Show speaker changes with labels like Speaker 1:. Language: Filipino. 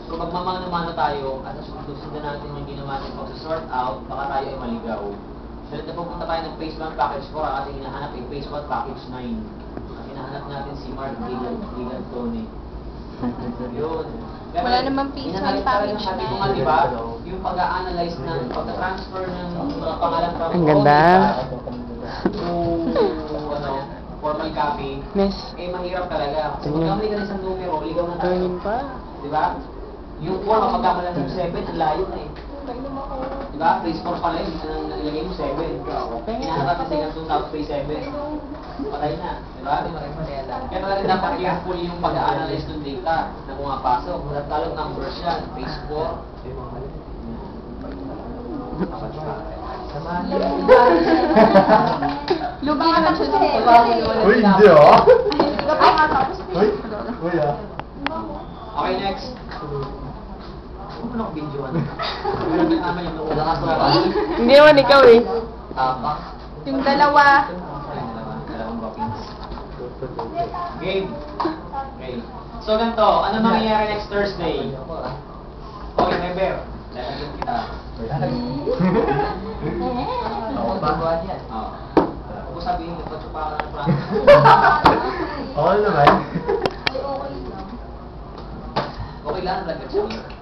Speaker 1: kung magmamano-mano tayo at susundan natin yung ginawa natin pag-sort out, baka tayo ay maligaw. So, pupunta tayo ng phase 1 package 4, ang ating hinahanap ay phase 1 package 9. Ang hinahanap natin si Mark Gigan Tony. Yun.
Speaker 2: Wala namang phase 1 package 9.
Speaker 1: Sabi ko nga, diba, yung pag-a-analyze ng pag-transfer ng mga pangalan from
Speaker 3: Ang ganda.
Speaker 1: to formal copy,
Speaker 3: Miss.
Speaker 1: mahirap talaga. Kasi magkamali ka na isang numero, ligaw na tayo.
Speaker 3: Tingin pa.
Speaker 1: Diba? Yung 4, kapag kamala ng 7, ang layo na eh. Diba? Phase 4 pala yun, dito nang nilagay mo 7. Hinahanap natin sa ganito tapos phase 7. Patay na. Diba? Kaya talaga dapat careful yung pag-a-analyze ng data na pumapasok. At talong numbers yan, phase 4.
Speaker 2: Lugi naman siya sa
Speaker 4: Uy, hindi ah.
Speaker 2: Uy!
Speaker 4: Uy ah.
Speaker 1: Okay, next. Ano ko videoan? Ano naman yung lakas na ba?
Speaker 3: Hindi naman ikaw eh.
Speaker 2: Yung dalawa.
Speaker 1: Dalawang bookings. Game. Okay. So, ganito. Ano mangyayari next Thursday? Okay, member. Lalagyan kita. Baguhan yan. Huwag ko sabihin, patsupakan na plan.
Speaker 4: Oo naman.
Speaker 1: Okay lang, lagyan siya.